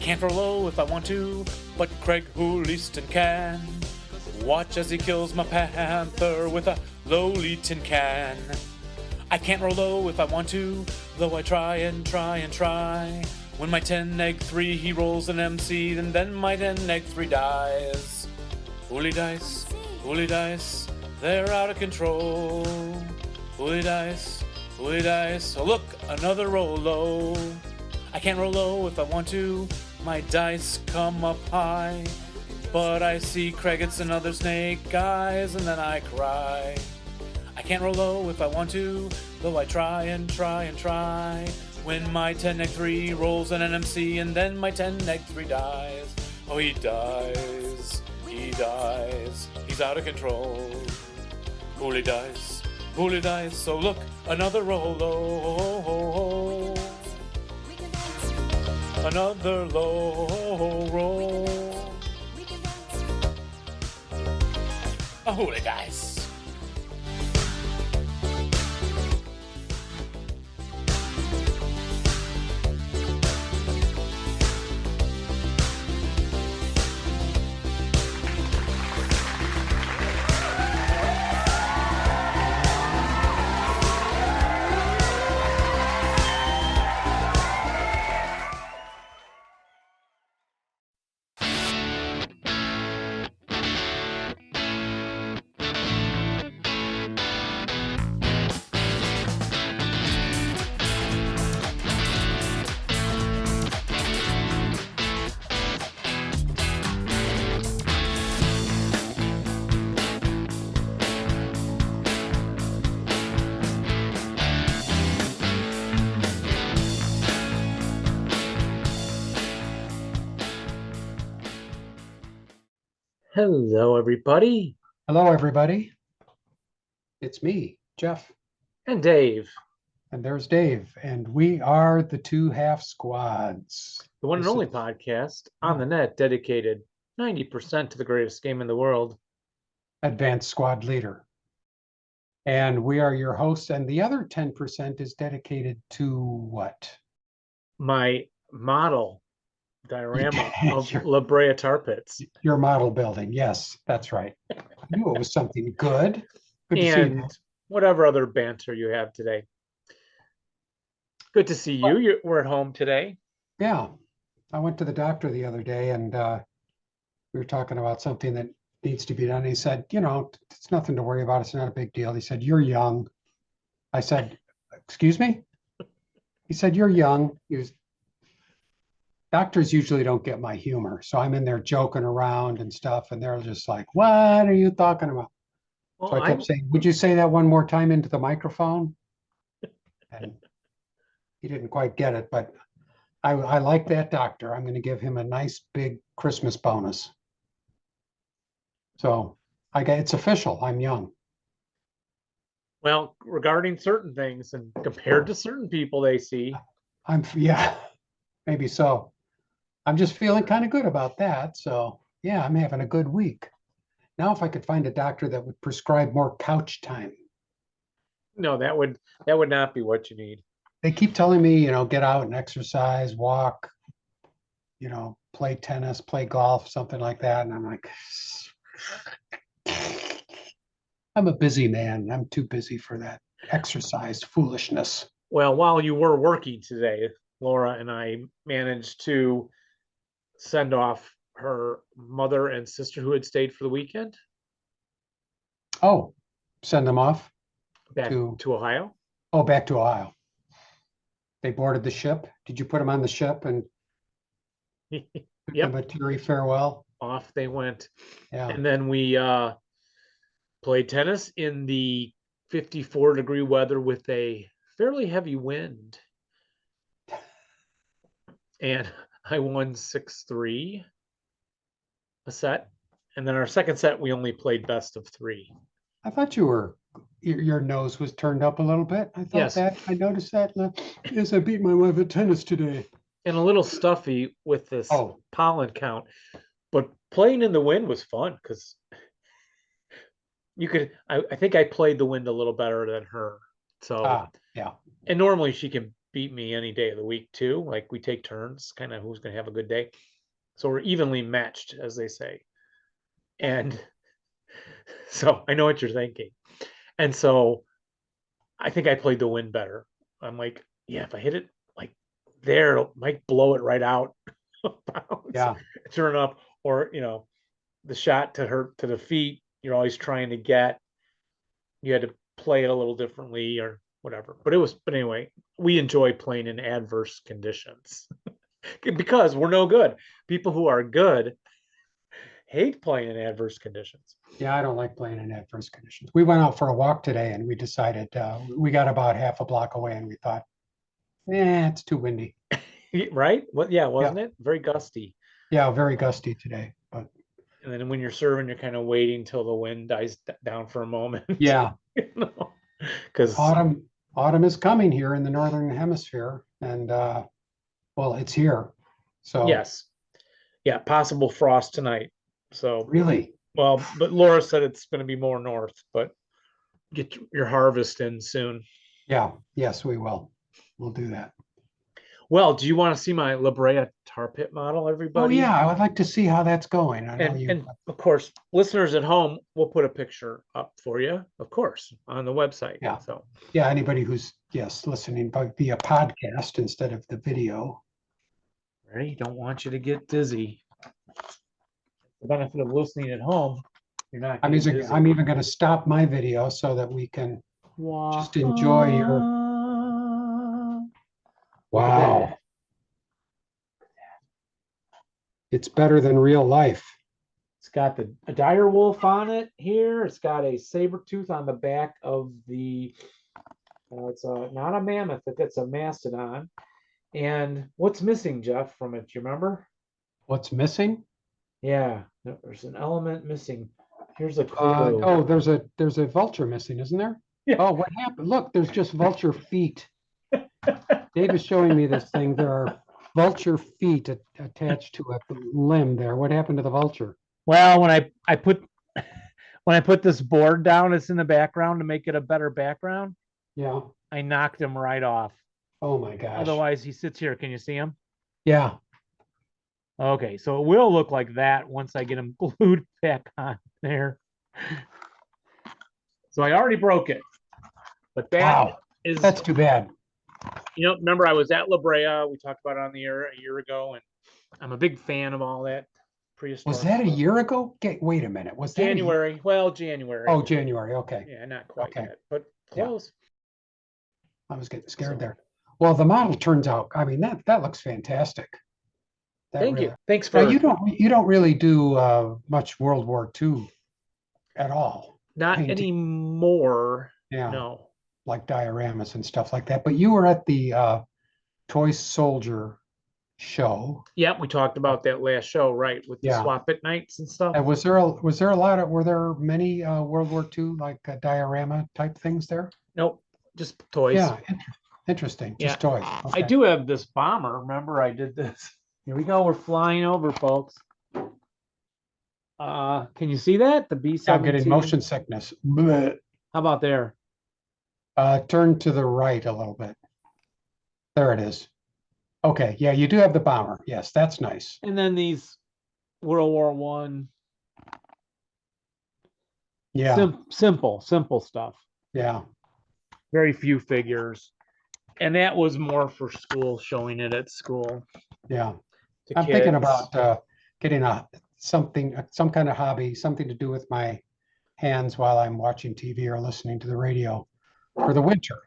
can't throw low if I want to, but Craig Hoolieston can. Watch as he kills my panther with a lowly tin can. I can't roll low if I want to, though I try and try and try. When my 10 egg 3 he rolls an MC, and then my 10 egg 3 dies. Holy dice, they're out of control. Holy dice, oh look, another roll low. I can't roll low if I want to, my dice come up high. But I see Craig, it's another snake eyes, and then I cry. I can't roll low if I want to, though I try and try and try. When my 10 egg 3 rolls an NMC, and then my 10 egg 3 dies. Oh, he dies, he's out of control. Holy dice, so look, another roll low. Another low roll. A holy dice. Hello, everybody. Hello, everybody. It's me, Jeff. And Dave. And there's Dave. And we are the Two Half Squads. The one and only podcast on the net dedicated 90% to the greatest game in the world. Advanced Squad Leader. And we are your hosts. And the other 10% is dedicated to what? My model diorama of Brea tar pits. Your model building. Yes, that's right. I knew it was something good. Good and whatever other banter you have today. Good to see you. We're at home today. Yeah. I went to the doctor the other day, and we were talking about something that needs to be done. He said, it's nothing to worry about. It's not a big deal. He said, you're young. I said, excuse me? He said, you're young. Doctors usually don't get my humor. So I'm in there joking around and stuff. And they're just like, what are you talking about? Well, so I kept saying, would you say that one more time into the microphone? And he didn't quite get it, but I like that doctor. I'm going to give him a nice big Christmas bonus. So it's official. I'm young. Well, regarding certain things and compared to certain people they see. Yeah, maybe so. I'm just feeling kind of good about that. So yeah, I'm having a good week. Now, if I could find a doctor that would prescribe more couch time. No, that would not be what you need. They keep telling me, get out and exercise, walk, play tennis, play golf, something like that. And I'm like, I'm a busy man. I'm too busy for that exercise foolishness. Well, while you were working today, Laura and I managed to send off her mother and sister who had stayed for the weekend. Oh, send them off? Back to Ohio? Oh, back to Ohio. They boarded the ship. Did you put them on the ship and give them a teary farewell? Off they went. Yeah. And then we played tennis in the 54-degree weather with a fairly heavy wind. And I won 6-3 a set. And then our second set, we only played best of 3. I thought your nose was turned up a little bit. I thought that. I noticed that. Yes, I beat my wife at tennis today. And a little stuffy with this pollen count. But playing in the wind was fun because I think I played the wind a little better than her. So yeah. And normally she can beat me any day of the week too. Like we take turns, kind of who's going to have a good day. So we're evenly matched, as they say. And so I know what you're thinking. And so I think I played the wind better. I'm like, yeah, if I hit it like there, it might blow it right out. Yeah. Turn up, or the shot to the feet, you're always trying to get. You had to play it a little differently or whatever. But anyway, we enjoy playing in adverse conditions because we're no good. People who are good hate playing in adverse conditions. Yeah, I don't like playing in adverse conditions. We went out for a walk today and we decided we got about half a block away and we thought, it's too windy. Right? Well, yeah, wasn't it? Very gusty. Yeah, very gusty today. But and then when you're serving, you're kind of waiting till the wind dies down for a moment. Yeah. Because autumn is coming here in the northern hemisphere, and well, it's here. So yes. Yeah, possible frost tonight. So really, well, but Laura said it's going to be more north, but get your harvest in soon. Yeah, yes, we will. We'll do that. Well, do you want to see my La Brea tar pit model, everybody? Oh yeah, I would like to see how that's going. I know and of course, listeners at home, we'll put a picture up for you, of course, on the website. Yeah. So yeah, anybody who's listening via podcast instead of the video. Ready? Don't want you to get dizzy. The benefit of listening at home, you're not. I'm even going to stop my video so that we can just enjoy your. Wow. It's better than real life. It's got a dire wolf on it here. It's got a saber tooth on the back of the. It's not a mammoth. It's a mastodon. And what's missing, Jeff, from it? Do you remember? What's missing? Yeah, there's an element missing. Here's a clue. Oh, there's a vulture missing, isn't there? Yeah. Oh, what happened? Look, there's just vulture feet. Dave is showing me this thing. There are vulture feet attached to a limb there. What happened to the vulture? Well, when I put this board down, it's in the background to make it a better background. Yeah. I knocked him right off. Oh my gosh. Otherwise, he sits here. Can you see him? Yeah. Okay, so it will look like that once I get him glued back on there. So I already broke it. But that's too bad. Remember I was at La Brea. We talked about it on the air a year ago, and I'm a big fan of all that prehistoric. Was that a year ago? Wait a minute. Was that January? Well, January. Oh, January. Okay. Yeah, not quite yet, but close. Yeah. I was getting scared there. Well, the model turns out. I mean, that looks fantastic. Thank you. Thanks for. Now, you don't really do much World War II at all. Not painting. Anymore. Yeah. No. Like dioramas and stuff like that. But you were at the Toy Soldier show. Yeah, we talked about that last show, right? With the swap it nights and stuff. And were there many World War II like diorama type things there? Nope, just toys. Yeah, interesting. Just toys. Okay. I do have this bomber. Remember, I did this. Here we go. We're flying over, folks. Can you see that? The B-17. I'm getting motion sickness. Blech. How about there? Turn to the right a little bit. There it is. Okay, yeah, you do have the bomber. Yes, that's nice. And then these World War I. Yeah. Simple stuff. Yeah. Very few figures. And that was more for school, showing it at school. Yeah. I'm thinking about getting some kind of hobby, something to do with my hands while I'm watching TV or listening to the radio for the winter.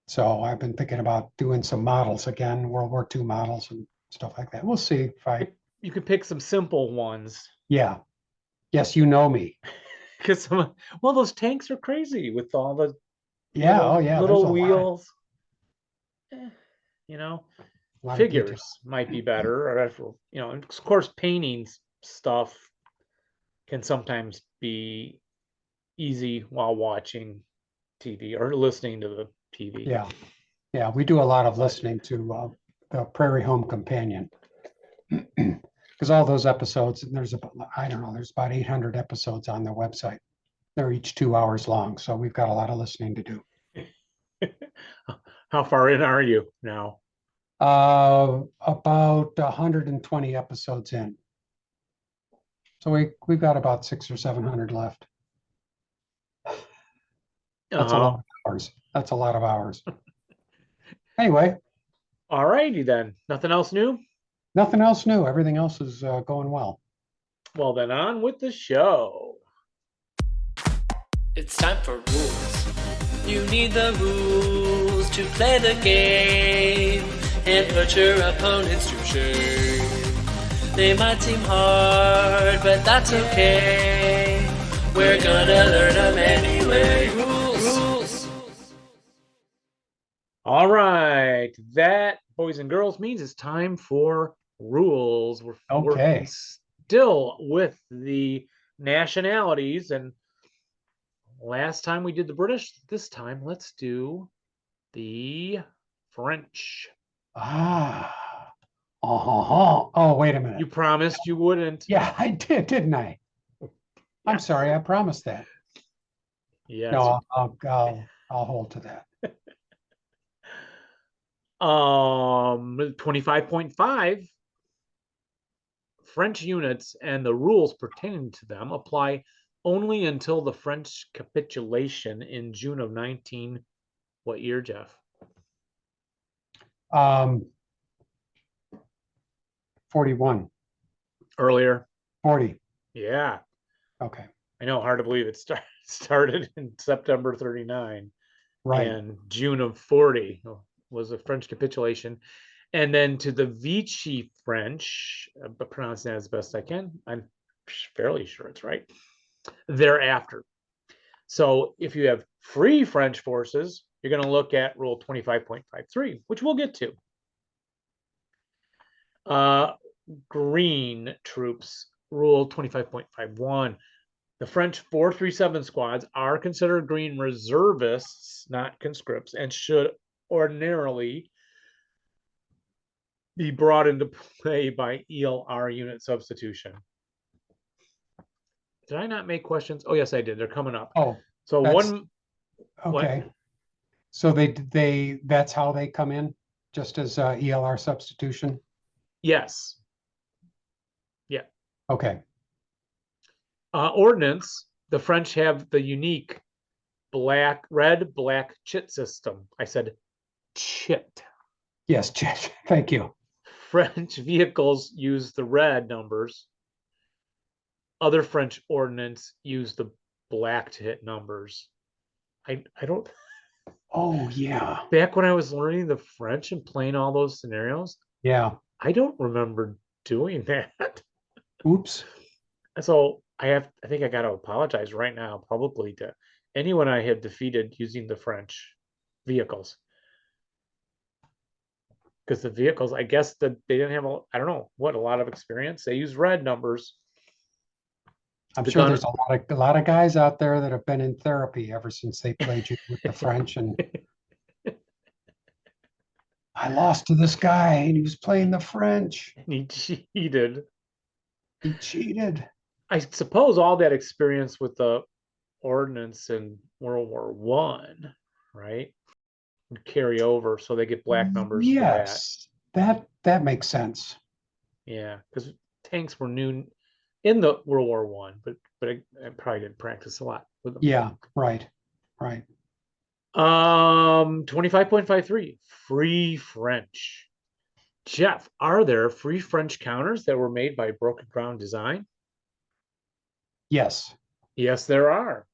So I've been thinking about doing some models again, World War II models and stuff like that. We'll see if you could pick some simple ones. Yeah. Yes, you know me. Because those tanks are crazy with all the little wheels. Figures might be better. Or of course, paintings stuff can sometimes be easy while watching TV or listening to the TV. Yeah, we do a lot of listening to the Prairie Home Companion because all those episodes, there's about 800 episodes on their website. They're each 2 hours long, so we've got a lot of listening to do. How far in are you now? About 120 episodes in. So we've got about 600 or 700 left. That's a lot of hours. That's a lot of hours. Anyway. All righty then. Nothing else new? Nothing else new. Everything else is going well. Well, then on with the show. It's time for rules. You need the rules to play the game and put your opponents to shame. They might seem hard, but that's okay. We're gonna learn them anyway. Rules. All right. That, boys and girls, means it's time for rules. We're working still with the nationalities, and last time we did the British. This time let's do the French. Oh, wait a minute. You promised you wouldn't. Yeah, I did, didn't I? Yeah. I'm sorry, I promised that. Yes. No, I'll hold to that. 25.5 French units and the rules pertaining to them apply only until the French capitulation in June of what year, Jeff? 41. Earlier. 40. Yeah. Okay. I know, hard to believe it started in September 39. Right. And June of 40 was a French capitulation. And then to the Vichy French, but pronouncing that as best I can, I'm fairly sure it's right, thereafter. So if you have free French forces, you're going to look at Rule 25.53, which we'll get to. Green troops, Rule 25.51. The French 437 squads are considered green reservists, not conscripts, and should ordinarily be brought into play by ELR unit substitution. Did I not make questions? Oh, yes, I did. They're coming up. Oh, so one. Okay. What? So that's how they come in, just as ELR substitution? Yes. Yeah. Okay. Ordnance, the French have the unique red, black chit system. I said chit. Yes, chit. Thank you. French vehicles use the red numbers. Other French ordnance use the black to hit numbers. I don't. Oh, yeah. Back when I was learning the French and playing all those scenarios. Yeah. I don't remember doing that. Oops. So I think I got to apologize right now publicly to anyone I have defeated using the French vehicles. Because the vehicles, I guess that they didn't have, I don't know what, a lot of experience. They use red numbers. I'm sure there's a lot of guys out there that have been in therapy ever since they played you with the French, and I lost to this guy and he was playing the French. He cheated. He cheated. I suppose all that experience with the ordnance in World War One, right, would carry over, so they get black numbers. Yes, that makes sense. Yeah, because tanks were new in the World War One, but I probably didn't practice a lot with them. Yeah, right. 25.53 free French. Jeff, are there free French counters that were made by Broken Ground Design? Yes. Yes, there are.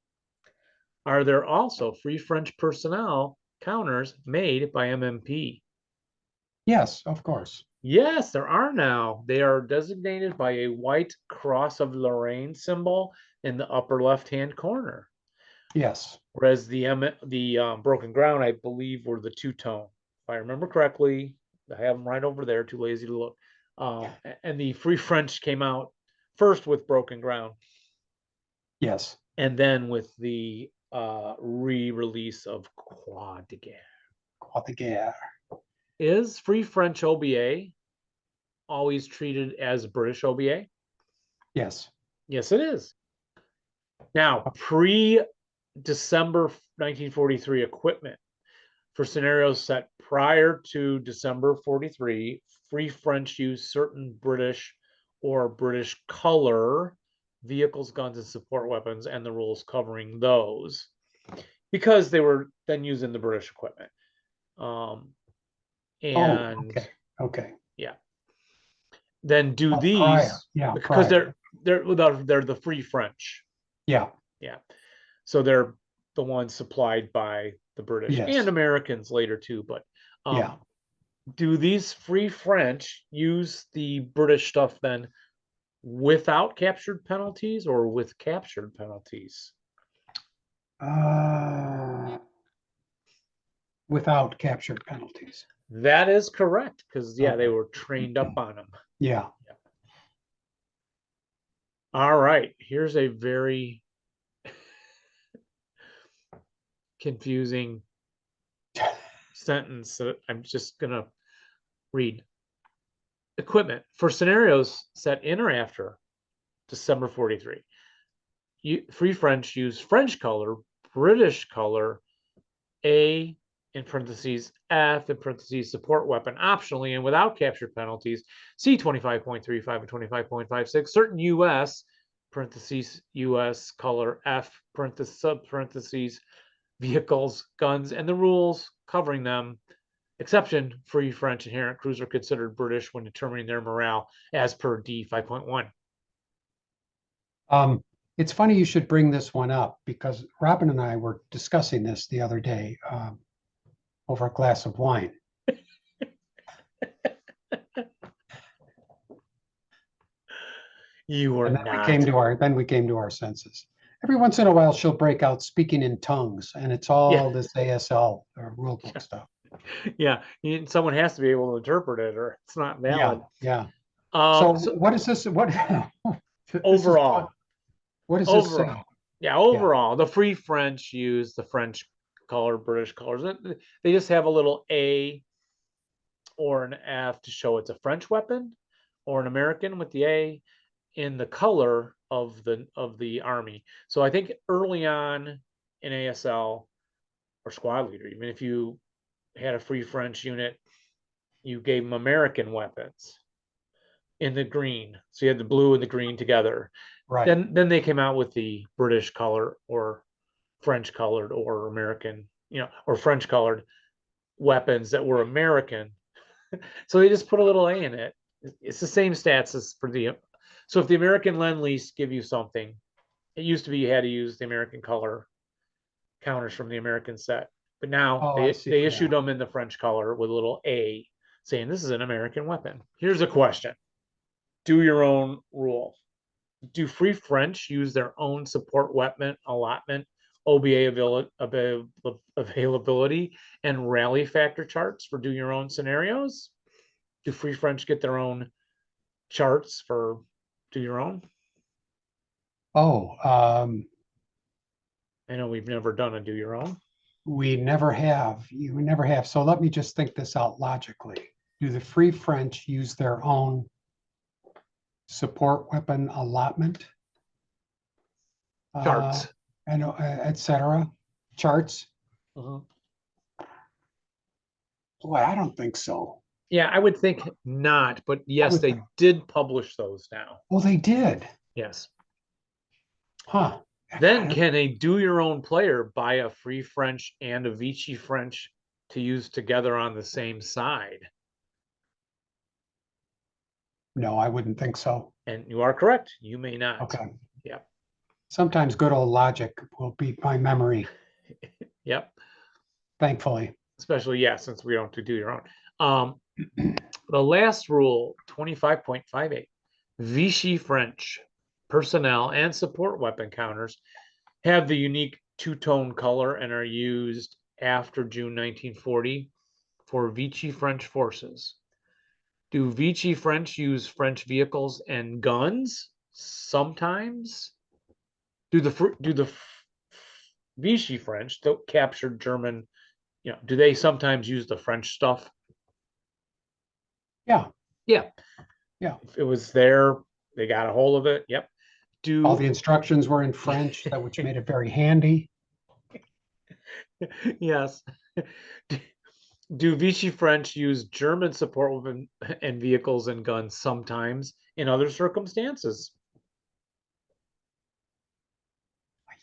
Are there also free French personnel counters made by MMP? Yes, of course. Yes, there are now. They are designated by a white cross of Lorraine symbol in the upper left-hand corner. Yes. Whereas the Broken Ground, I believe, were the two-tone. If I remember correctly, I have them right over there, too lazy to look. And the Free French came out first with Broken Ground. Yes. And then with the re-release of Croix de Guerre. Croix de Guerre. Is Free French OBA always treated as British OBA? Yes. Yes, it is. Now, pre-December 1943 equipment. For scenarios set prior to December 43, Free French used certain British or British color vehicles, guns, and support weapons, and the rules covering those, because they were then using the British equipment. And okay. yeah. Then do Oh, these prior. Yeah, because prior. they're the Free French. Yeah. Yeah. So they're the ones supplied by the British Yes. and Americans later too. But Yeah. do these Free French use the British stuff then without captured penalties or with captured penalties? Without captured penalties. That is correct, because yeah, they were trained up on them. Yeah. All right, here's a very confusing sentence that I'm just gonna read. Equipment for scenarios set in or after December 43. Free French use French color, British color, A in parentheses, F in parentheses, support weapon optionally and without capture penalties, C 25.35 and 25.56, certain US parentheses, US color, F parentheses, sub parentheses, vehicles, guns, and the rules covering them. Exception, Free French inherent crews are considered British when determining their morale as per D 5.1. It's funny you should bring this one up, because Robin and I were discussing this the other day over a glass of wine. You were and then not. We came to our senses. Every once in a while, she'll break out speaking in tongues, and it's all this ASL or rule book stuff. Yeah, someone has to be able to interpret it, or it's not valid. Yeah. So what is this? What overall? What does this say? Yeah, overall, the Free French use the French color, British colors. They just have a little A or an F to show it's a French weapon, or an American with the A in the color of the army. So I think early on in ASL or squad leader, even if you had a Free French unit, you gave them American weapons in the green. So you had the blue and the green together. Right. Then they came out with the British color or French colored or American, or French colored weapons that were American. So they just put a little A in it. It's the same stats as for the. So if the American Lend-Lease give you something, it used to be you had to use the American color counters from the American set. But now they issued them in the French color with a little A saying this is an American weapon. Here's a question. Do your own rule. Do Free French use their own support weapon allotment, OBA availability, and rally factor charts for do your own scenarios? Do Free French get their own charts for do your own? I know we've never done a do your own. We never have. You never have. So let me just think this out logically. Do the Free French use their own support weapon allotment? Charts. And etc. Charts? Boy, I don't think so. Yeah, I would think not, but yes, they did publish those now. Oh, they did? Yes. Huh. Then can a do-your-own player buy a Free French and a Vichy French to use together on the same side? No, I wouldn't think so. And you are correct. You may not. Okay. Yeah. Sometimes good old logic will beat my memory. Yep. Thankfully. Especially, since we don't do your own. The last rule, 25.58, Vichy French personnel and support weapon counters have the unique two-tone color and are used after June 1940 for Vichy French forces. Do Vichy French use French vehicles and guns? Sometimes. Do the Vichy French that captured German, do they sometimes use the French stuff? Yeah. If it was there, they got a hold of it. Yep. All the instructions were in French, which made it very handy. Yes. Do Vichy French use German support weapon and vehicles and guns sometimes in other circumstances?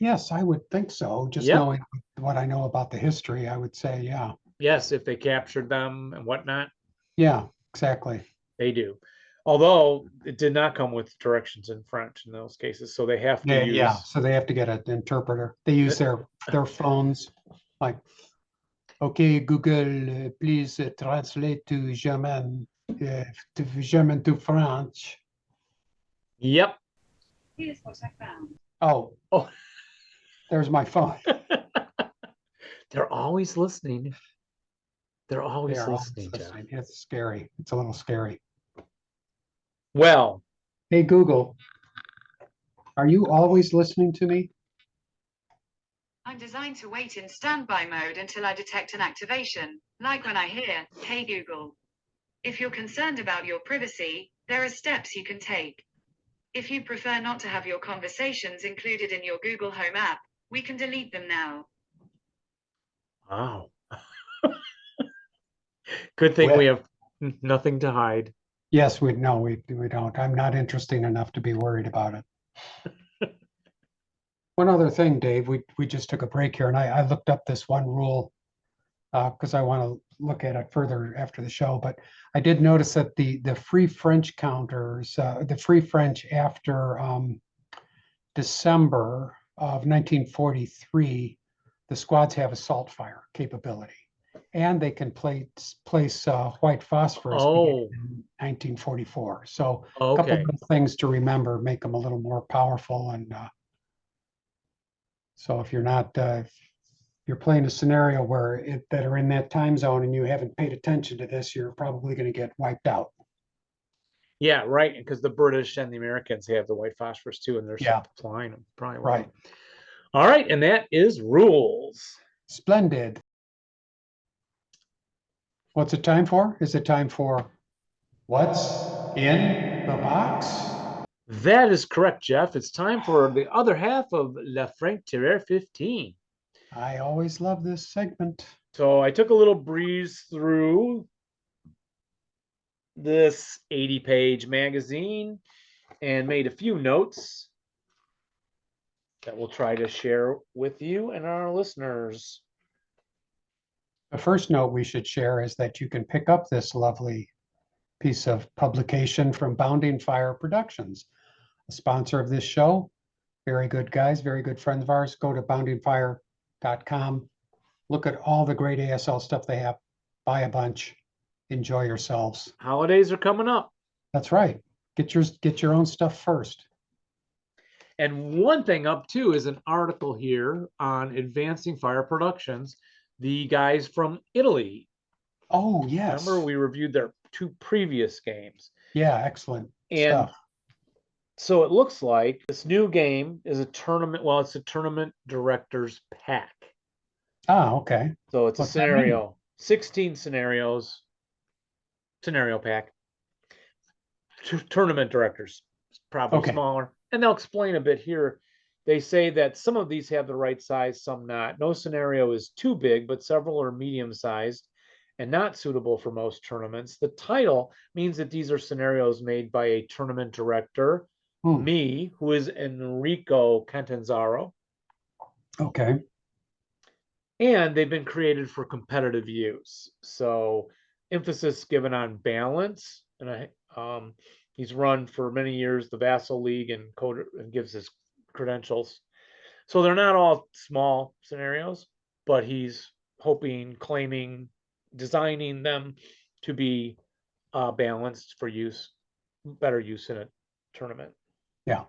Yes, I would think so. Just Yep. knowing what I know about the history, I would say, yeah. Yes, if they captured them and whatnot, Yeah, exactly. they do. Although it did not come with directions in French in those cases, so they have to Yeah, yeah. use. So they have to get an interpreter. They use their phones, like, okay, Google, please translate to German, German to French. Yep. Here's what I found. Oh, Oh, there's my phone. they're always listening. They're They always are always listening, Jeff. listening. It's scary. It's a little scary. Well, Hey, Google, are you always listening to me? I'm designed to wait in standby mode until I detect an activation, like when I hear, "Hey Google." If you're concerned about your privacy, there are steps you can take. If you prefer not to have your conversations included in your Google Home app, we can delete them now. wow. Good thing we have nothing to hide. Yes, we don't. I'm not interesting enough to be worried about it. One other thing, Dave, we just took a break here and I looked up this one rule because I want to look at it further after the show. But I did notice that the free French counters, the free French after December of 1943, the squads have assault fire capability. And they can place white phosphorus beginning in 1944. So a couple Okay. of things to remember, make them a little more powerful. And so if you're not, if you're playing a scenario where that are in that time zone and you haven't paid attention to this, you're probably going to get wiped out. Yeah, right. Because the British and the Americans have the white phosphorus too, and they're Yeah. supplying them probably. Right. All right, and that is rules. Splendid. What's it time for? Is it time for what's in the box? That is correct, Jeff. It's time for the other half of La Franc Tireur 15. I always love this segment. So I took a little breeze through this 80-page magazine and made a few notes that we'll try to share with you and our listeners. The first note we should share is that you can pick up this lovely piece of publication from Bounding Fire Productions, a sponsor of this show. Very good guys, very good friends of ours. Go to boundingfire.com. Look at all the great ASL stuff they have. Buy a bunch. Enjoy yourselves. Holidays are coming up. That's right. Get your own stuff first. And one thing up too is an article here on Advancing Fire Productions, the guys from Italy. Oh, yes. Remember we reviewed their 2 previous games. Yeah, excellent And stuff. so it looks like this new game is a tournament. Well, it's a tournament director's pack. Ah, okay. So it's What's a that mean? scenario, 16 scenarios, scenario pack. Tournament directors, probably Okay. smaller. And they'll explain a bit here. They say that some of these have the right size, some not. No scenario is too big, but several are medium sized and not suitable for most tournaments. The title means that these are scenarios made by a tournament director, me, who is Enrico Catanzaro. Okay. And they've been created for competitive use. So emphasis given on balance. And he's run for many years the Vassal League and gives his credentials. So they're not all small scenarios, but he's claiming, designing them to be balanced for use, better use in a tournament. Yeah.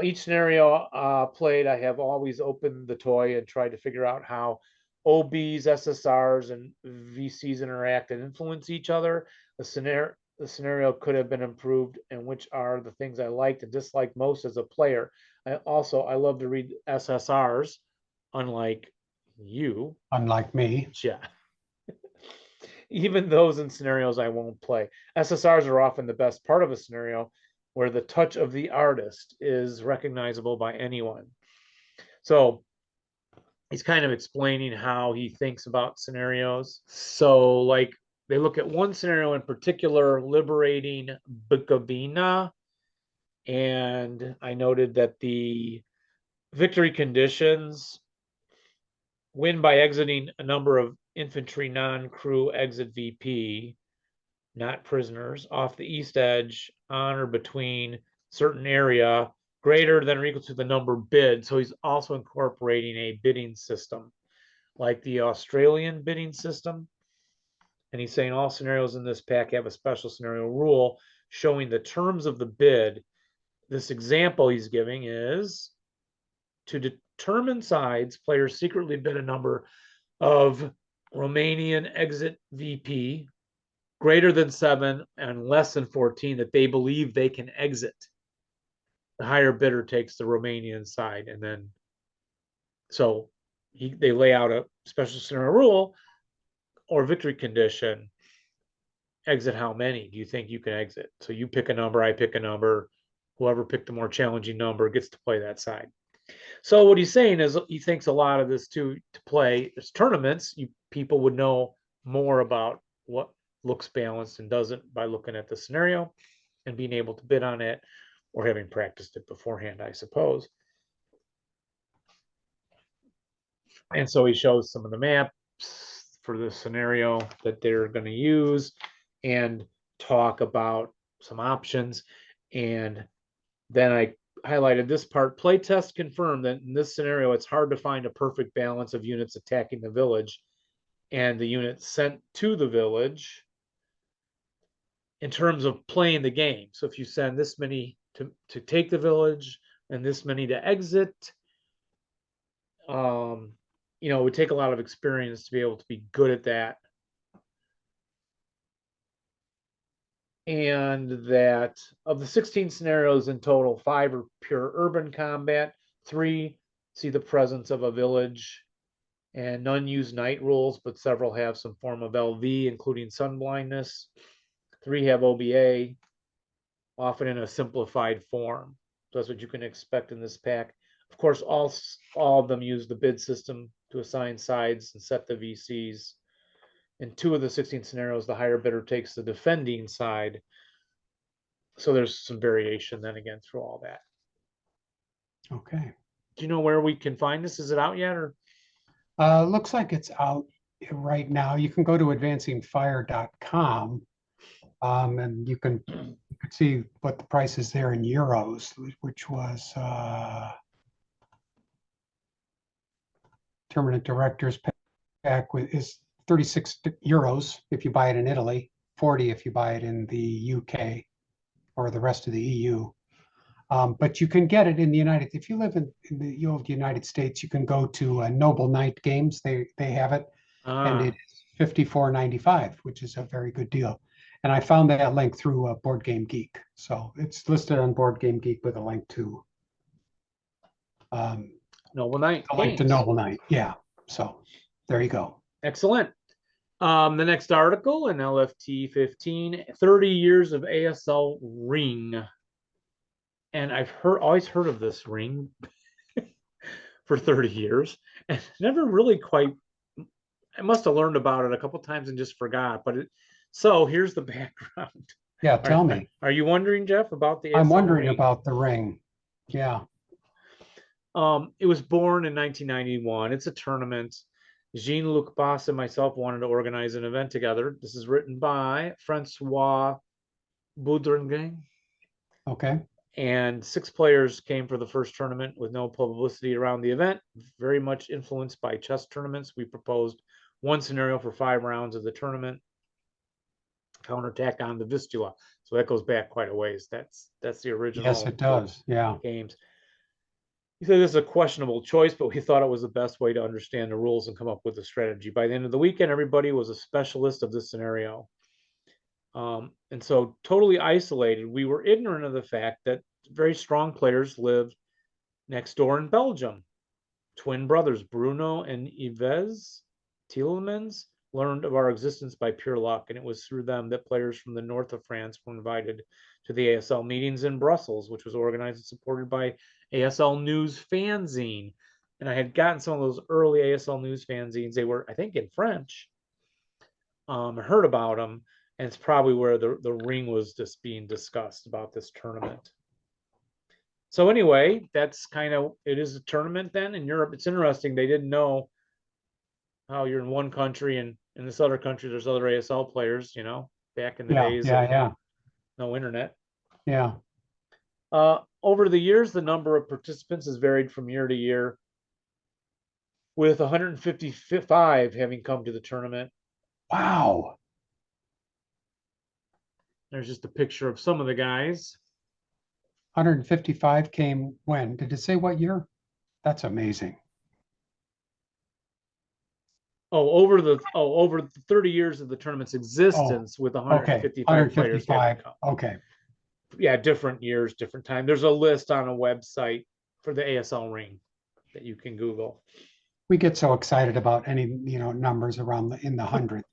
Each scenario played, I have always opened the toy and tried to figure out how OBs, SSRs, and VCs interact and influence each other. The scenario could have been improved, and which are the things I liked and disliked most as a player. I love to read SSRs, unlike you. Unlike me. Yeah. Even those in scenarios I won't play. SSRs are often the best part of a scenario, where the touch of the artist is recognizable by anyone. So he's kind of explaining how he thinks about scenarios. So like they look at one scenario in particular, liberating Bukovina. And I noted that the victory conditions win by exiting a number of infantry non-crew exit VP, not prisoners, off the east edge on or between certain area greater than or equal to the number bid. So he's also incorporating a bidding system like the Australian bidding system. And he's saying all scenarios in this pack have a special scenario rule showing the terms of the bid. This example he's giving is to determine sides, players secretly bid a number of Romanian exit VP greater than 7 and less than 14 that they believe they can exit. The higher bidder takes the Romanian side, and then so they lay out a special scenario rule or victory condition. Exit how many do you think you can exit? So you pick a number, I pick a number. Whoever picked the more challenging number gets to play that side. So what he's saying is he thinks a lot of this to play as tournaments. People would know more about what looks balanced and doesn't by looking at the scenario and being able to bid on it or having practiced it beforehand, I suppose. And so he shows some of the maps for the scenario that they're going to use and talk about some options. And then I highlighted this part. Playtest confirmed that in this scenario, it's hard to find a perfect balance of units attacking the village and the units sent to the village in terms of playing the game. So if you send this many to take the village and this many to exit, you know, it would take a lot of experience to be able to be good at that. And that of the 16 scenarios in total, 5 are pure urban combat, 3 see the presence of a village, and none use night rules, but several have some form of LV, including sun blindness. 3 have OBA, often in a simplified form. So that's what you can expect in this pack. Of course, all of them use the bid system to assign sides and set the VCs. In 2 of the 16 scenarios, the higher bidder takes the defending side. So there's some variation then again through all that. Okay. Do you know where we can find this? Is it out yet? Or Looks like it's out right now. You can go to advancingfire.com, and you can see what the price is there in euros, which was Tournament Directors pack is 36 euros if you buy it in Italy, 40 if you buy it in the UK or the rest of the EU. But you can get it in the if you live in the United States, you can go to Noble Knight Games. They have it, and it is $54.95, which is a very good deal. And I found that link through Board Game Geek. So it's listed on Board Game Geek with a link to Noble Knight. A link to Noble Knight. Yeah. So there you go. Excellent. The next article in LFT 15, 30 years of ASL ring. And I've always heard of this ring for 30 years and never really quite, I must have learned about it a couple times and just forgot, but so here's the background. Yeah, tell me. Are you wondering, Jeff, about the ASL I'm wondering ring? about the ring. Yeah. It was born in 1991. It's a tournament. Jean-Luc Boss and myself wanted to organize an event together. This is written by Francois Boudringue. Okay. And 6 players came for the first tournament with no publicity around the event. Very much influenced by chess tournaments. We proposed one scenario for 5 rounds of the tournament. Counterattack on the Vistula. So that goes back quite a ways. That's the original. Yes, it does. Yeah. Games. He said this is a questionable choice, but we thought it was the best way to understand the rules and come up with a strategy. By the end of the weekend, everybody was a specialist of this scenario. And so totally isolated, we were ignorant of the fact that very strong players lived next door in Belgium. Twin brothers, Bruno and Yves Tielemans, learned of our existence by pure luck, and it was through them that players from the north of France were invited to the ASL meetings in Brussels, which was organized and supported by ASL News Fanzine. and I had gotten some of those early ASL news fanzines. They were, I think, in French. I heard about them, and it's probably where the ring was just being discussed about this tournament. So anyway, that's kind of, it is a tournament then in Europe. It's interesting. They didn't know how you're in one country and in this other country, there's other ASL players, you know, back in the days of no internet. Yeah. Over the years, the number of participants has varied from year to year, with 155 having come to the tournament. Wow. There's just a picture of some of the guys. 155 came when? Did it say what year? That's amazing. Over the 30 years of the tournament's existence, with Okay. 155 players having come. Okay. Yeah, different years, different time. There's a list on a website for the ASL ring that you can Google. We get so excited about any, numbers around in the hundreds.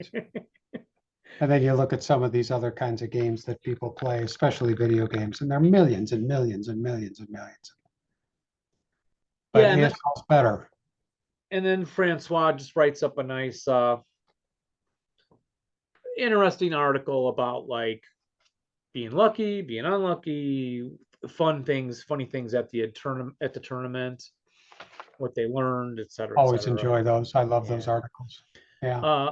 And then you look at some of these other kinds of games that people play, especially video games, and they're millions and millions and millions and millions. But Yeah, ASL's better. And then Francois just writes up a nice, interesting article about like being lucky, being unlucky, funny things at the tournament, what they learned, etc. Always enjoy those. I love those articles. Yeah.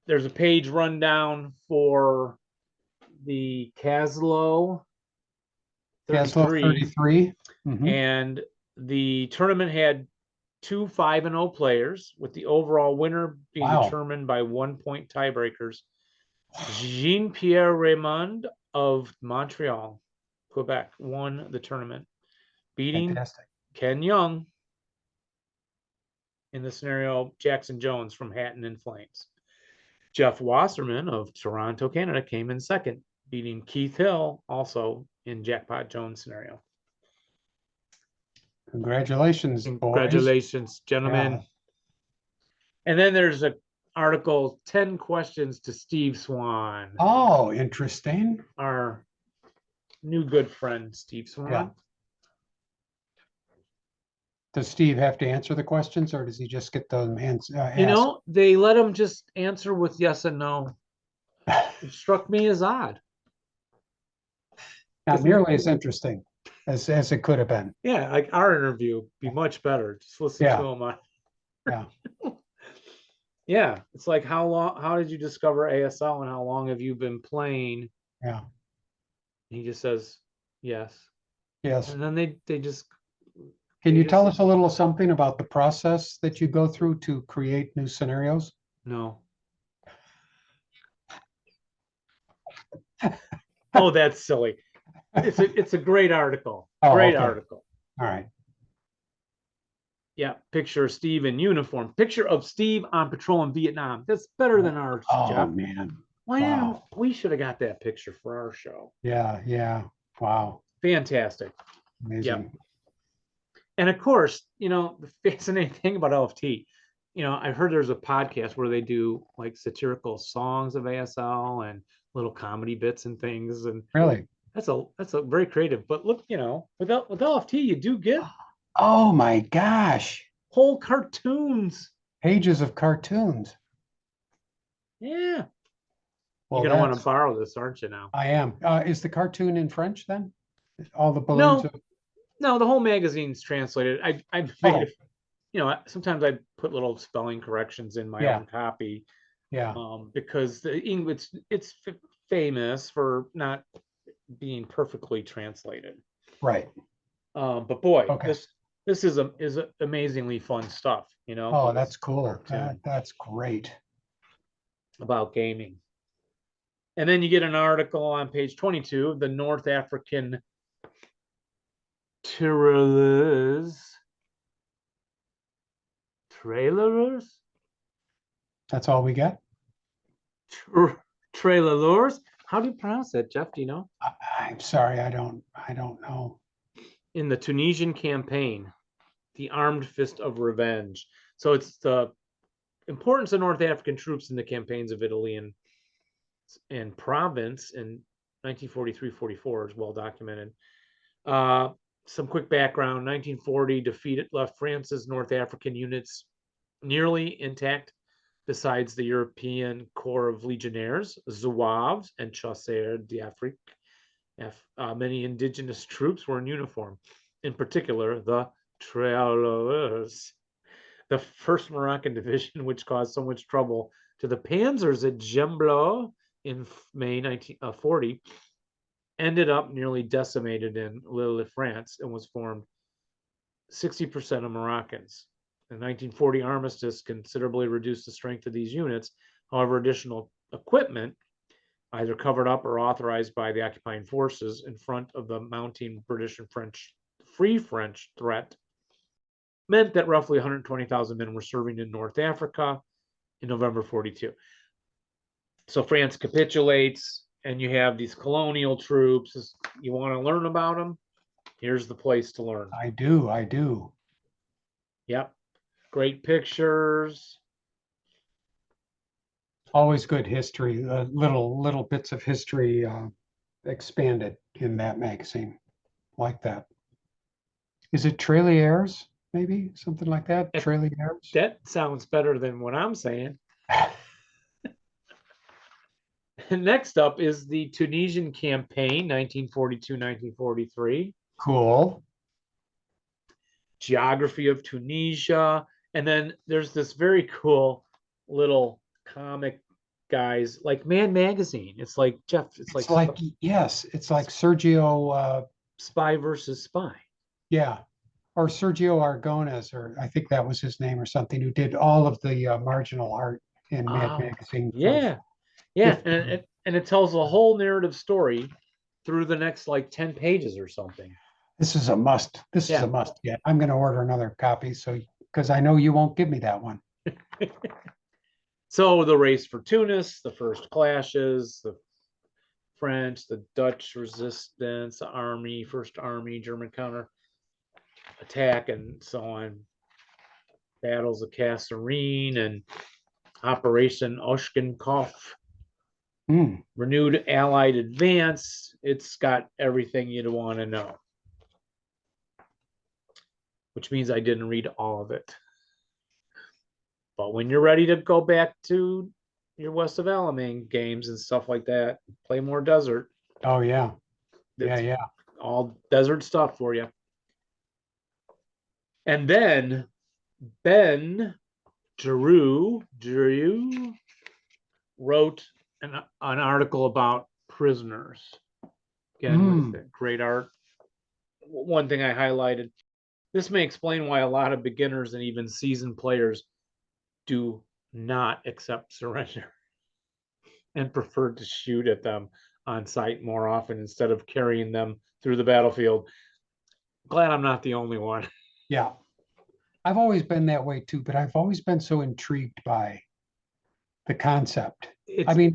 There's a page rundown for the Caslow 33. And the tournament had 2 5-0 players, with the overall winner being determined by 1-point tiebreakers. Jean-Pierre Raymond of Montreal, Quebec, won the tournament, beating Ken Young, in the scenario Jackson Jones from Hatton and Flames. Jeff Wasserman of Toronto, Canada, came in second, beating Keith Hill, also in Jackpot Jones scenario. Congratulations, Congratulations, gentlemen. Yeah. And then there's an article, 10 questions to Steve Swan. Oh, interesting. Our new good friend, Steve Swan. Yeah. Does Steve have to answer the questions, or does he just get them asked? They let him just answer with yes and no. It struck me as odd. Not nearly as interesting as it could have been. Yeah, like our interview would be much better. Just listen to him. Yeah. Yeah, it's like, how did you discover ASL and how long have you been playing? Yeah. He just says yes. Yes. And then they just. Can you tell us a little something about the process that you go through to create new scenarios? No. Oh, that's silly. It's a great article. Article. All right. Yeah, picture of Steve in uniform. Picture of Steve on patrol in Vietnam. That's better than ours. Oh, Jeff. Man. Why didn't we should have got that picture for our show? Yeah. Wow. Fantastic. Amazing. Yep. And of course, the fascinating thing about LFT, I've heard there's a podcast where they do like satirical songs of ASL and little comedy bits and things. And really, that's a very creative. But look, with LFT, you do get oh my gosh, whole cartoons, pages of cartoons. Yeah. Well, you're gonna want to borrow this, aren't you? Now I am. Is the cartoon in French then? All the balloons. No, the whole magazine's translated. I made it, sometimes I put little spelling corrections in my own copy. Yeah. Because the English, it's famous for not being perfectly translated. Right. But boy, this is amazingly fun stuff, Oh, that's cool. That's great. About gaming. And then you get an article on page 22 of the North African trailers. That's all we get. Trailers. How do you pronounce that, Jeff? Do you know? I'm sorry, I don't know. In the Tunisian campaign, the Armed Fist of Revenge. So it's the importance of North African troops in the campaigns of Italy and Provence in 1943-44 is well documented. some quick background. 1940 defeated left France's North African units nearly intact, besides the European Corps of Legionnaires, Zouaves, and Chasseurs d'Afrique. Many indigenous troops were in uniform, in particular the Tirailleurs, the first Moroccan division, which caused so much trouble to the panzers at Gembloux in May 1940, ended up nearly decimated in Lille, France, and was formed 60% of Moroccans. The 1940 armistice considerably reduced the strength of these units. However, additional equipment, either covered up or authorized by the occupying forces in front of the mounting British and Free French threat, meant that roughly 120,000 men were serving in North Africa in November 42. So France capitulates, and you have these colonial troops. You want to learn about them? Here's the place to learn. I do. Yep. Great pictures. Always good history, little bits of history expanded in that magazine, like that. Is it Tirailleurs? Maybe something like that. Tirailleurs. That sounds better than what I'm saying. Next up is the Tunisian campaign, 1942-1943. Cool. Geography of Tunisia. And then there's this very cool little comic guys, like Man Magazine. It's like Jeff. It's like yes, it's like Sergio. Spy versus Spy. Yeah, or Sergio Aragonés, or I think that was his name or something, who did all of the marginal art in Mad Magazine. Yeah. And it tells a whole narrative story through the next like 10 pages or something. This is a must. This is a must. Yeah, I'm going to order another copy, so because I know you won't give me that one. So the race for Tunis, the first clashes, the French, the Dutch resistance, the army, first army, German counter attack, and so on. Battles of Kasserine and Operation Oshchenkov. Renewed Allied advance. It's got everything you'd want to know. Which means I didn't read all of it. But when you're ready to go back to your West of Alamein games and stuff like that, play more desert. Oh, yeah. Yeah. All desert stuff for you. And then Ben Giroux wrote an article about prisoners. Again, with great art. One thing I highlighted, this may explain why a lot of beginners and even seasoned players do not accept surrender and prefer to shoot at them on sight more often instead of carrying them through the battlefield. Glad I'm not the only one. Yeah. I've always been that way too, but I've always been so intrigued by the concept. I mean,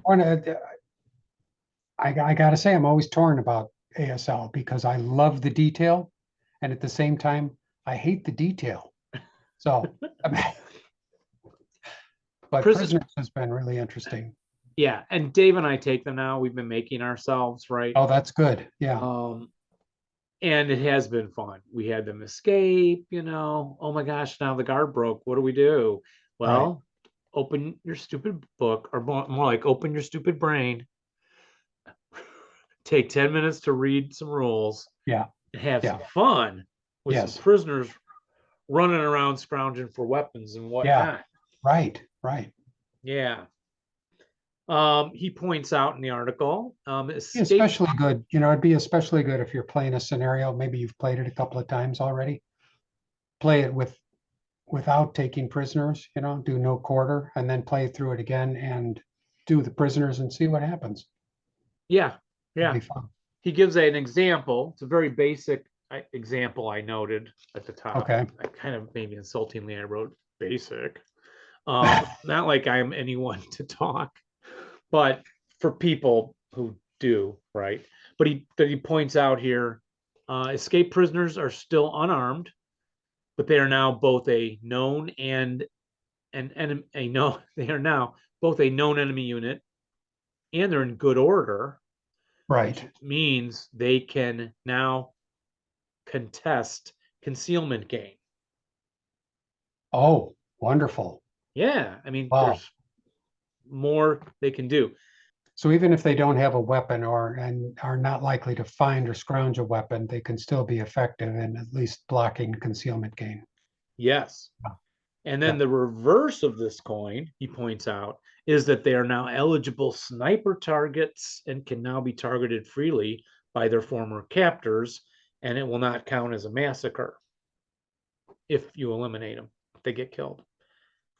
I got to say, I'm always torn about ASL because I love the detail, and at the same time, I hate the detail. So, but Prisoners has been really interesting. Yeah, and Dave and I take them now. We've been making ourselves, right? Oh, that's good. Yeah. And it has been fun. We had them escape, oh my gosh, now the guard broke. What do we do? Well, open your stupid book, or more like open your stupid brain. Take 10 minutes to read some rules. Yeah. And have some fun with some prisoners running around scrounging for weapons and whatnot. Right. Yeah. He points out in the article, especially good. It'd be especially good if you're playing a scenario. Maybe you've played it a couple of times already. Play it without taking prisoners. Do no quarter, and then play through it again and do the prisoners and see what happens. Yeah. It'll be fun. He gives an example. It's a very basic example I noted at the top. Okay. I kind of maybe insultingly I wrote basic. Not like I'm anyone to talk, but for people who do, right? But he points out here, escaped prisoners are still unarmed, but they are now both a known and they are now both a known enemy unit, and they're in good order. Right. Which means they can now contest concealment gain. Oh, wonderful. Yeah, I mean, Wow. there's more they can do. So even if they don't have a weapon and are not likely to find or scrounge a weapon, they can still be effective in at least blocking concealment gain. Yes. Wow. And then Yeah. the reverse of this coin, he points out, is that they are now eligible sniper targets and can now be targeted freely by their former captors, and it will not count as a massacre if you eliminate them, if they get killed.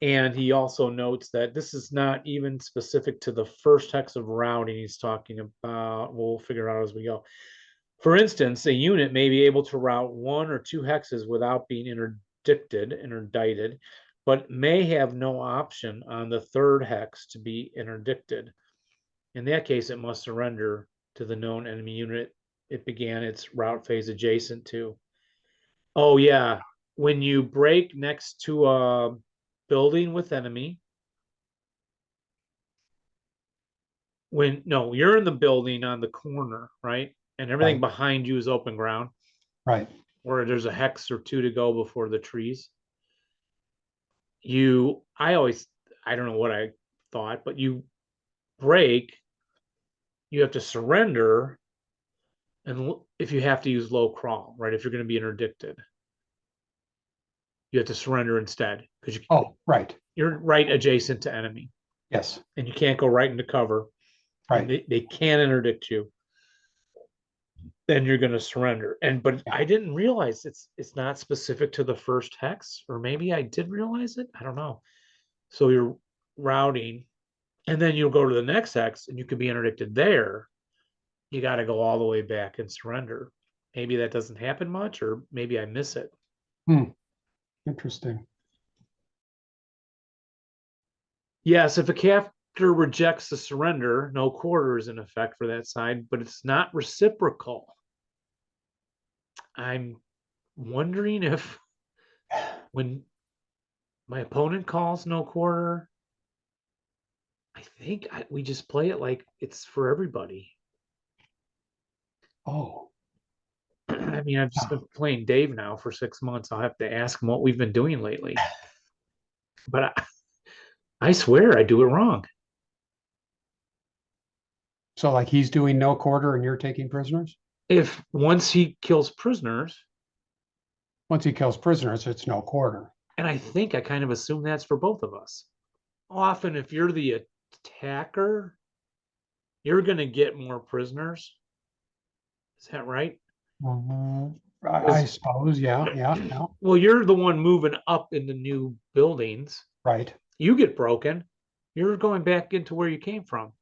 And he also notes that this is not even specific to the first hex of routing he's talking about. We'll figure out as we go. For instance, a unit may be able to route 1 or 2 hexes without being interdicted, but may have no option on the third hex to be interdicted. In that case, it must surrender to the known enemy unit it began its route phase adjacent to. Oh yeah, when you break next to a building with enemy, you're in the building on the corner, right? And everything Right. behind you is open ground, Right. or there's a hex or 2 to go before the trees. I don't know what I thought, but you break, you have to surrender, and if you have to use low crawl, right? If you're going to be interdicted, you have to surrender instead because Oh, right. you're right adjacent to enemy, Yes. and you can't go right into cover. And Right. they can't interdict you. Then you're going to surrender. But Yeah. I didn't realize it's not specific to the first hex, or maybe I did realize it. I don't know. So you're routing, and then you'll go to the next hex, and you could be interdicted there. You got to go all the way back and surrender. Maybe that doesn't happen much, or maybe I miss it. Interesting. Yes, if a captor rejects the surrender, no quarter is in effect for that side, but it's not reciprocal. I'm wondering if when my opponent calls no quarter, I think we just play it like it's for everybody. Oh, I mean, I've just been playing Dave now for 6 months. I'll have to ask him what we've been doing lately. But I swear I do it wrong. so like he's doing no quarter and you're taking prisoners? If once he kills prisoners, Once he kills prisoners, it's no quarter. and I think I kind of assume that's for both of us. Often, if you're the attacker, you're going to get more prisoners. Is that right? I suppose, yeah. Well, you're the one moving up in the new buildings. Right. You get broken, you're going back into where you came from.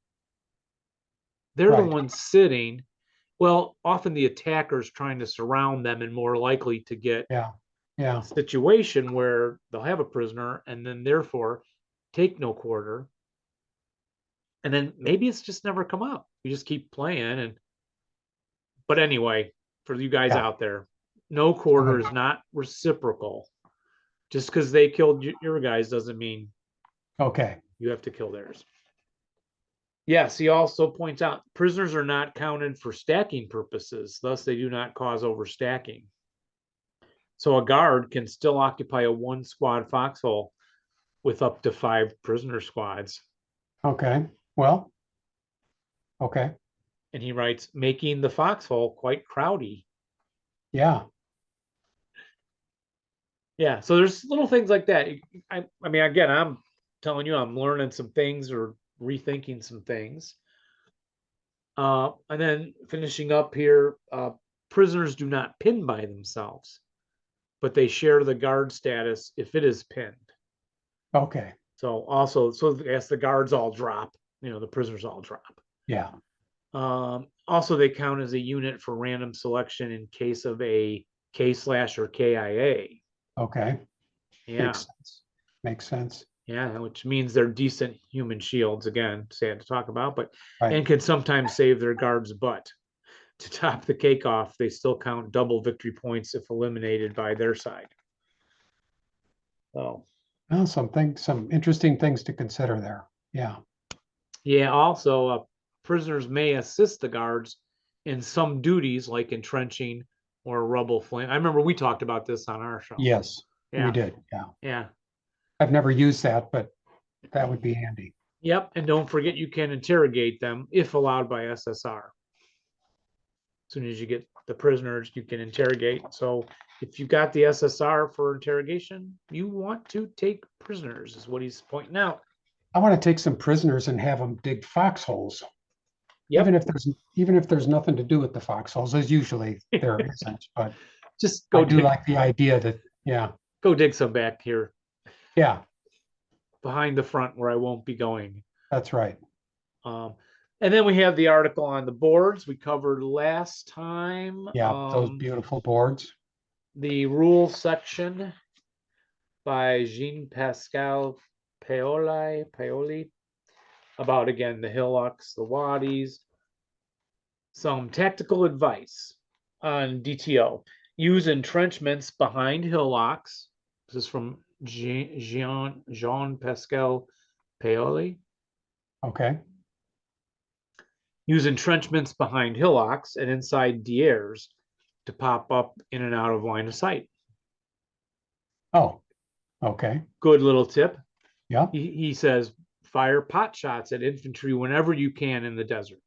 They're the Right. ones sitting. Well, often the attacker's trying to surround them and more likely to get Yeah. a situation where they'll have a prisoner and then therefore take no quarter. And then maybe it's just never come up. You just keep playing. But anyway, for you guys out there, no quarter is not reciprocal. Just because they killed your guys doesn't mean Okay. you have to kill theirs. Yes, he also points out prisoners are not counted for stacking purposes, thus they do not cause overstacking. So a guard can still occupy a 1-squad foxhole with up to 5 prisoner squads. Okay. Well, okay. And he writes, making the foxhole quite crowdy. Yeah. Yeah, so there's little things like that. I mean, again, I'm telling you, I'm learning some things or rethinking some things. And then finishing up here, prisoners do not pin by themselves, but they share the guard status if it is pinned. Okay. So also, as the guards all drop, the prisoners all drop. Yeah. Also, they count as a unit for random selection in case of a K/ or KIA. Okay. Yeah. Makes sense. Yeah, which means they're decent human shields. Again, sad to talk about, but Right. and can sometimes save their guard's butt. To top the cake off, they still count double victory points if eliminated by their side. So, Well, some interesting things to consider there. Yeah. yeah. Also, prisoners may assist the guards in some duties like entrenching or a rubble flame. I remember we talked about this on our show. Yes, Yeah. we did. Yeah. Yeah. I've never used that, but that would be handy. Yep. And don't forget you can interrogate them if allowed by SSR. As soon as you get the prisoners, you can interrogate. So if you got the SSR for interrogation, you want to take prisoners, is what he's pointing out. I want to take some prisoners and have them dig foxholes. Yep. Even if there's nothing to do with the foxholes, as usually there isn't, but Just I go do dig, like the idea that, yeah, go dig some back here yeah, behind the front where I won't be going. that's right. And then we have the article on the boards we covered last time. Yeah, those beautiful boards. The rules section by Jean-Pascal Paoli about, again, the hillocks, the wadis. Some tactical advice on DTO. Use entrenchments behind hillocks. This is from Jean-Pascal Paoli. Okay. Use entrenchments behind hillocks and inside diers to pop up in and out of line of sight. Oh, okay. Good little tip. Yeah. He says, fire pot shots at infantry whenever you can in the desert,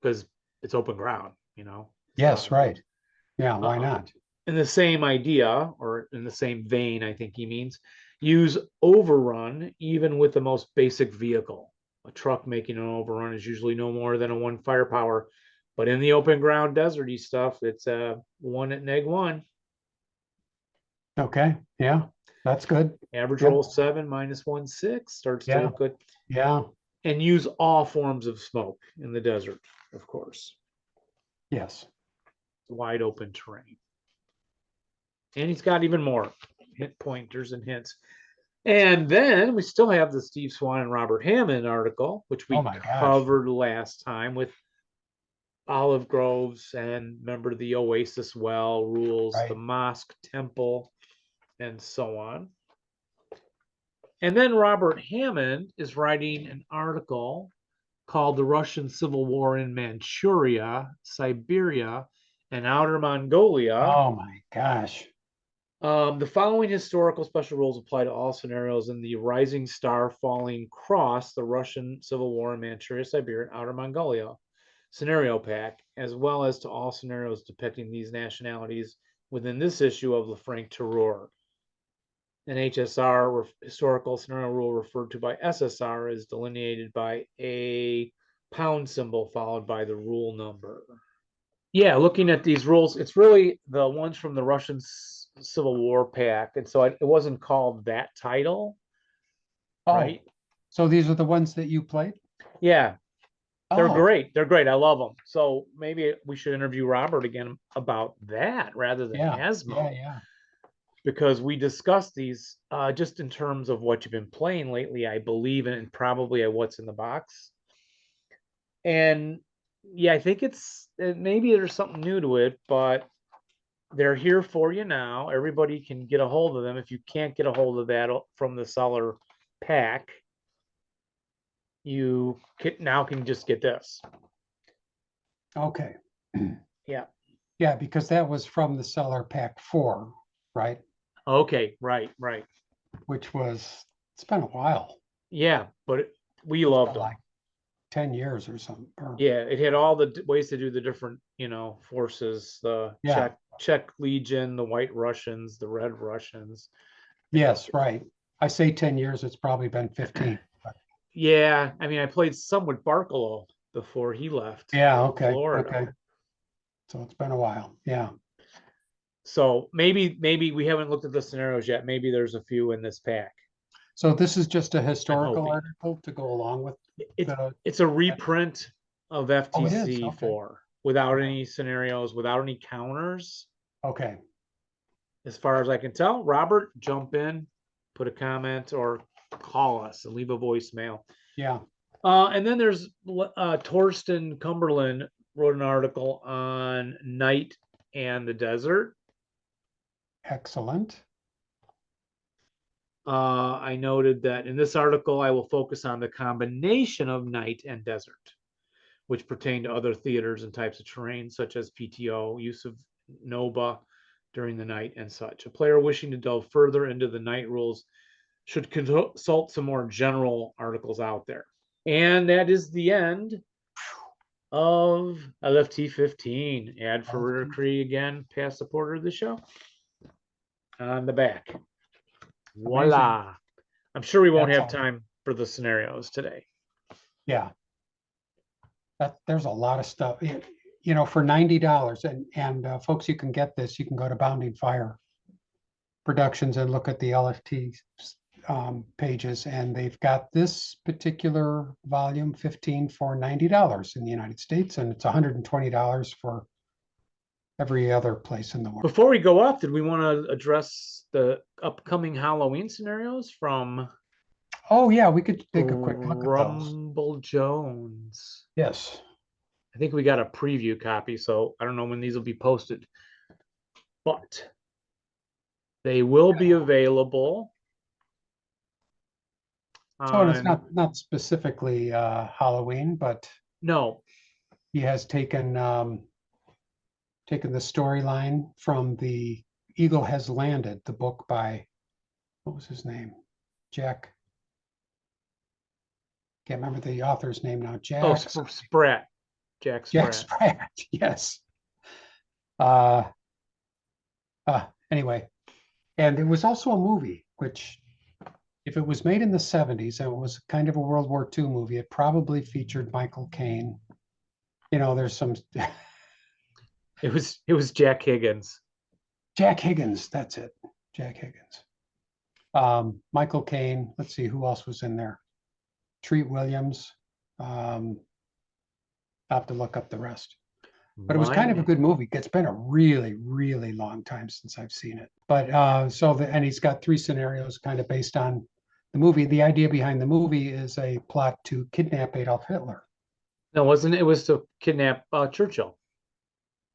because it's open ground, you know. Yes, right. Yeah, why not? In the same idea, or in the same vein, I think he means, use overrun even with the most basic vehicle. A truck making an overrun is usually no more than a 1 firepower, but in the open ground deserty stuff, it's a 1 at -1. Okay, yeah, that's good. Average Yep. roll 7 -1 6 starts to look good. Yeah, And use all forms of smoke in the desert, of course. yes. Wide open terrain. And he's got even more hint pointers and hints. And then we still have the Steve Swan and Robert Hammond article, which we Oh my gosh. covered last time with olive groves and remember the Oasis well rules, Right. the mosque temple, and so on. And then Robert Hammond is writing an article called The Russian Civil War in Manchuria, Siberia, and Outer Mongolia. Oh my gosh. The following historical special rules apply to all scenarios in the Rising Star Falling Cross, the Russian Civil War in Manchuria, Siberia, and Outer Mongolia scenario pack, as well as to all scenarios depicting these nationalities within this issue of the Franc Tireur. An HSR historical scenario rule referred to by SSR is delineated by a pound symbol followed by the rule number. Yeah, looking at these rules, it's really the ones from the Russian Civil War pack, and so it wasn't called that title, right? So these are the ones that you played? Yeah, they're Oh, great. They're great. I love them. So maybe we should interview Robert again about that rather than yeah, Asmo, yeah. because we discussed these just in terms of what you've been playing lately, I believe, and probably what's in the box. And yeah, I think maybe there's something new to it, but they're here for you now. Everybody can get a hold of them. If you can't get a hold of that from the seller pack, you can just get this. Okay. Yeah. Yeah, because that was from the seller pack 4, right? Okay. Right. Which was, it's been a while, Yeah, but we loved them. like 10 years or something. Yeah, it had all the ways to do the different, forces, the Yeah. Czech Legion, the White Russians, the Red Russians. Yes, right. I say 10 years, it's probably been 15. But Yeah, I mean, I played some with Barkalow before he left. yeah, okay, Florida. okay. So it's been a while, yeah. So maybe we haven't looked at the scenarios yet. Maybe there's a few in this pack. So this is just a historical hoping. article to go along with the, It's a reprint of Oh, it is? FTC Okay. 4 without any scenarios, without any counters. okay, As far as I can tell, Robert, jump in, put a comment, or call us and leave a voicemail. yeah, And then there's Torsten Cumberland wrote an article on night and the desert. excellent. I noted that in this article, I will focus on the combination of night and desert, which pertain to other theaters and types of terrain, such as PTO, use of Nova during the night and such. A player wishing to delve further into the night rules should consult some more general articles out there. And that is the end of LFT 15. Ad for Ritter Cree again, past supporter of the show. On the back. Voila. I'm sure we won't have time for the scenarios today. Yeah. There's a lot of stuff, you know, for $90. And folks, you can get this. You can go to Bounding Fire Productions and look at the LFT pages, and they've got this particular volume 15 for $90 in the United States, and it's $120 for every other place in the world. Before we go off, did we want to address the upcoming Halloween scenarios from Oh yeah, we could take a quick look at those. Rumble Jones? Yes. I think we got a preview copy, so I don't know when these will be posted, but they will be available. So and it's not specifically Halloween, but no, he has taken taken the storyline from The Eagle Has Landed, the book by, what was his name? Jack. Can't remember the author's name now. Jack. oh, Spratt. Jack Spratt. Jack Spratt, yes. Anyway, and there was also a movie, which if it was made in the 70s and it was kind of a World War II movie, it probably featured Michael Caine. You know, there's some It was Jack Higgins. Jack Higgins, that's it. Jack Higgins. Michael Caine, let's see who else was in there. Treat Williams. I'll have to look up the rest. But it was kind of a good movie. It's been a really, really long time since I've seen it. But and he's got 3 scenarios kind of based on the movie. The idea behind the movie is a plot to kidnap Adolf Hitler. No, wasn't it? It was to kidnap Churchill.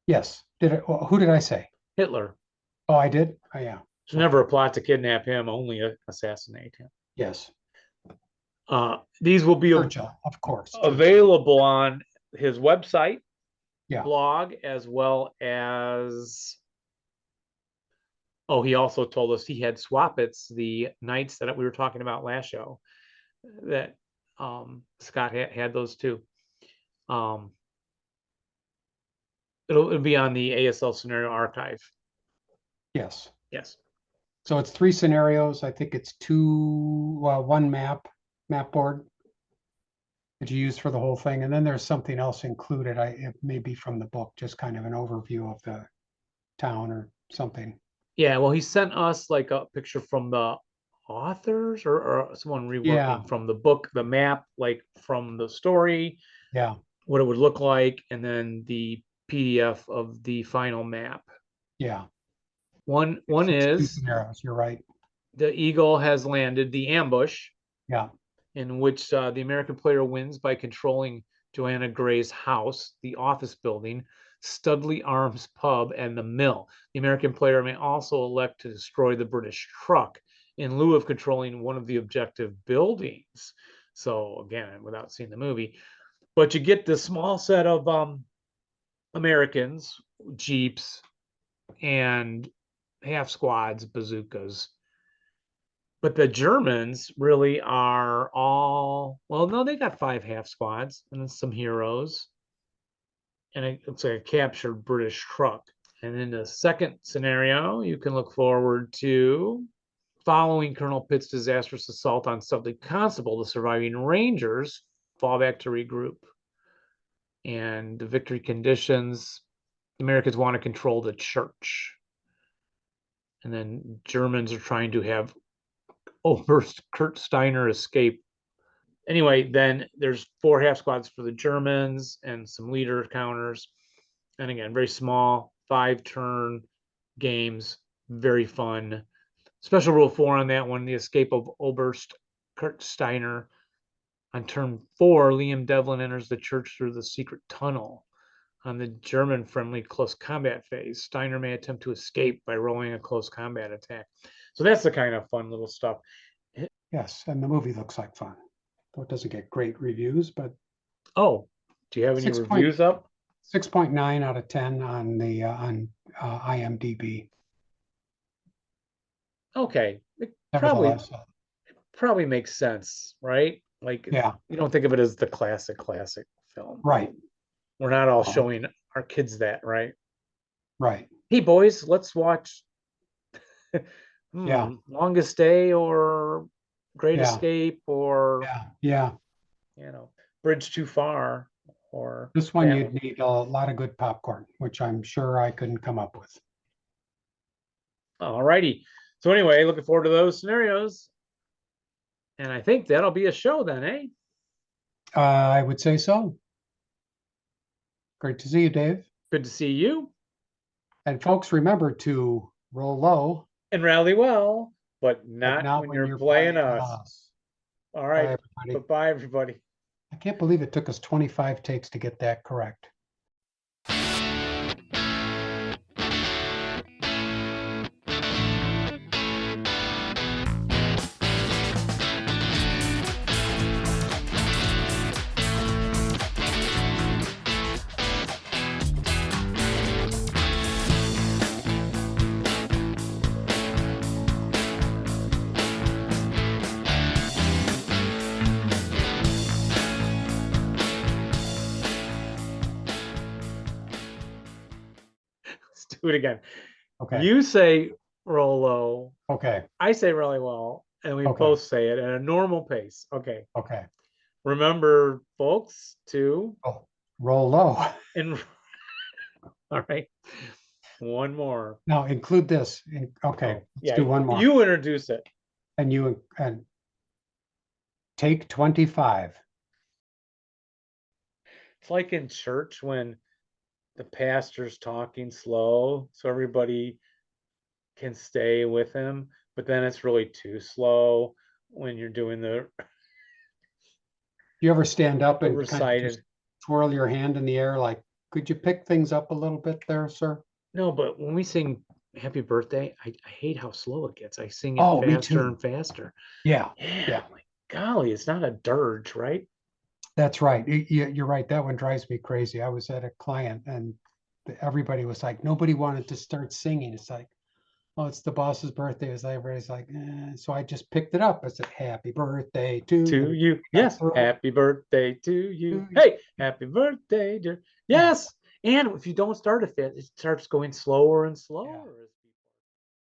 Yes. Who did I say? Hitler. Oh, I did? Oh, yeah. There's never a plot to kidnap him, only assassinate him. Yes. These will be Churchill, of course. available on his website, Yeah. blog, as well as he also told us he had Swappets, the nights that we were talking about last show, that Scott had those too. It'll be on the ASL Scenario Archive. Yes. Yes. So it's 3 scenarios. I think it's 1 map board that you use for the whole thing. And then there's something else included. It may be from the book, just kind of an overview of the town or something. Yeah, well, he sent us like a picture from the authors or someone reworking from the book, the map, like from the story. Yeah. What it would look like, and then the PDF of the final map. Yeah. One So it's 2 is scenarios. You're right. The Eagle Has Landed, the ambush. Yeah. In which the American player wins by controlling Joanna Gray's house, the office building, Studley Arms pub, and the mill. The American player may also elect to destroy the British truck in lieu of controlling one of the objective buildings. So again, without seeing the movie, but you get this small set of Americans, jeeps, and half squads, bazookas. But the Germans really are all, well, no, they got 5 half squads and then some heroes. And it's a captured British truck. And in the second scenario, you can look forward to following Colonel Pitt's disastrous assault on Studley Constable, the surviving Rangers fall back to regroup. And the victory conditions, the Americans want to control the church. And then Germans are trying to have Oberst Kurt Steiner escape. Anyway, then there's 4 half squads for the Germans and some leader counters. And again, very small 5-turn games, very fun. Special rule 4 on that one, the escape of Oberst Kurt Steiner. On turn 4, Liam Devlin enters the church through the secret tunnel. On the German-friendly close combat phase, Steiner may attempt to escape by rolling a close combat attack. So that's the kind of fun little stuff. Yes, and the movie looks like fun. Though it doesn't get great reviews, but Oh, do you have any reviews up? 6.9 out of 10 on the IMDb. Okay, it Nevertheless, probably makes sense, right? Like, yeah, you don't think of it as the classic film. right, We're not all showing our kids that, right? right. Hey, boys, let's watch Yeah, Longest Day or Great yeah, Escape or, yeah. Bridge Too Far or This one that you'd need a lot of good popcorn, which I'm sure I couldn't come up with. All righty. So anyway, looking forward to those scenarios. And I think that'll be a show then, eh? I would say so. Great to see you, Dave. Good to see you. And folks, remember to roll low, And rally well, but but not when you're playing us. All Bye, right. everybody. Bye, everybody. I can't believe it took us 25 takes to get that correct. Let's do it again. Okay. You say roll low. Okay. I say really well, and we Okay. both say it at a normal pace. Okay. Okay. Remember, folks, to Oh, roll low. and all right. One more. Now include this. Okay. Oh, Let's do one more. You introduce it. And take 25. It's like in church when the pastor's talking slow, so everybody can stay with him, but then it's really too slow when you're doing the You ever stand up and kind of recited. just twirl your hand in the air like, could you pick things up a little bit there, sir? No, but when we sing Happy Birthday, I hate how slow it gets. I sing it Oh, me faster too. and faster. Yeah. Yeah, like, golly, it's not a dirge, right? That's right. You're right. That one drives me crazy. I was at a client and everybody was like, nobody wanted to start singing. It's like, oh, it's the boss's birthday. It's like, everybody's like, So I just picked it up. I said, happy birthday to To you. you. Yes. through. Happy birthday to you. To you. Hey, happy birthday, dear. Yes. And if you don't start it, it starts going slower and slower.